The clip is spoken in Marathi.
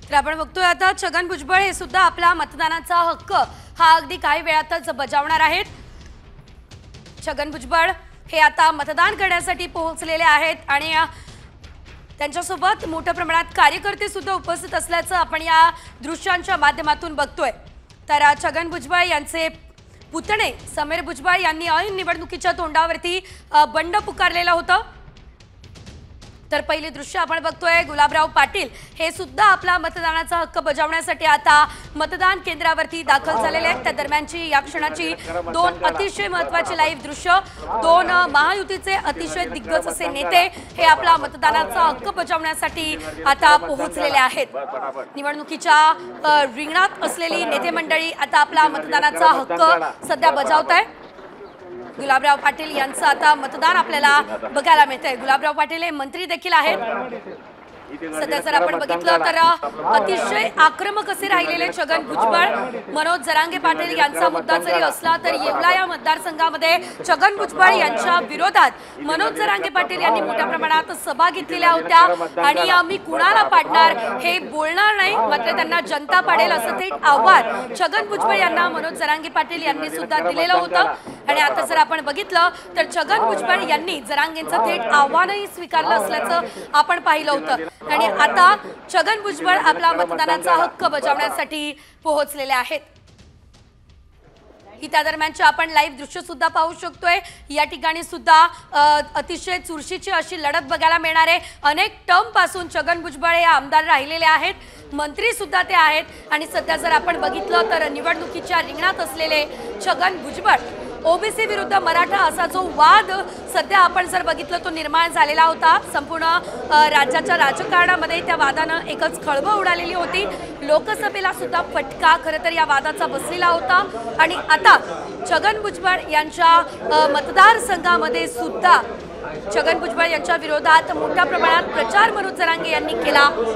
तर आपण बघतोय आता छगन भुजबळ हे सुद्धा आपला मतदानाचा हक्क हा अगदी काही वेळातच बजावणार आहेत। छगन भुजबळ हे आता मतदान करण्यासाठी पोहोचलेले आहेत आणि त्यांच्यासोबत मोठ्या प्रमाणात कार्यकर्ते सुद्धा उपस्थित असल्याचं आपण या दृश्यांच्या माध्यमातून बघतोय। तर छगन भुजबळ यांचे पुतणे समीर भुजबळ यांनी ऐन निवडणुकीच्या तोंडावरती बंड पुकारलेलं होतं। तर पहिली दृश्य आपण बघतोय, गुलाबराव पाटील हे सुद्धा आपला मतदानाचा हक्क बजावण्यासाठी आता मतदान केंद्रावरती दाखल झालेले आहेत। त्या दरम्यानची या क्षणाची दोन अतिशय महत्त्वाची लाईव्ह दृश्य, दोन महायुतीचे अतिशय दिग्गज असे नेते हे आपला मतदानाचा हक्क बजावण्यासाठी आता पोहोचलेले आहेत। निवडणुकीच्या रिंगणात असलेली नेते मंडळी आता आपला मतदानाचा हक्क सध्या बजावत आहे। गुलाबराव पाटील यांचं आता मतदान आपल्याला बघायला मिळतंय। गुलाबराव पाटील हे मंत्री देखील आहेत। सध्या जर आपण बघितलं तर अतिशय आक्रमक असे राहिलेले छगन भुजबळ, मनोज जरांगे पाटील यांचा मुद्दा जरी असला तर येवला या मतदारसंघामध्ये छगन भुजबळ यांच्या विरोधात मनोज जरांगे पाटील यांनी मोठ्या प्रमाणात सभा घेतलेल्या होत्या आणि मी कुणाला पाडणार हे बोलणार नाही, मात्र त्यांना जनता पाडेल असं थेट आव्हान छगन भुजबळ यांना मनोज जरांगे पाटील यांनी सुद्धा दिलेलं होतं। आणि आता जर आपण बघितलं तर छगन भुजबळ यांनी जरांगेंचं थेट आव्हानही स्वीकारलं असल्याचं आपण पाहिलं होतं। आणि आता छगन भुजबळ आपला मतदानाचा हक्क बजावण्यासाठी पोहोचलेले आहेत। ही त्या दरम्यानची आपण लाईव्ह दृश्य सुद्धा पाहू शकतोय। या ठिकाणी सुद्धा अतिशय चुरशीची अशी लढत बघायला मिळणार आहे। अनेक टर्म पासून छगन भुजबळ हे आमदार राहिलेले आहेत, मंत्री सुद्धा ते आहेत आणि सध्या जर आपण बघितलं तर निवडणुकीच्या रिंगणात असलेले छगन भुजबळ ओबीसी विरुद्ध मराठा असा जो वाद सध्या आपण जर बघितलं तो निर्माण झालेला होता। संपूर्ण राज्याच्या राजकारणामध्ये त्या वादानं एकच खळबळ उडालेली होती। लोकसभेला सुद्धा फटका खरं तर या वादाचा बसलेला होता आणि आता छगन भुजबळ यांच्या मतदारसंघामध्ये सुद्धा छगन भुजबळ यांच्या विरोधात मोठ्या प्रमाणात प्रचार मनोज जरांगे यांनी केला।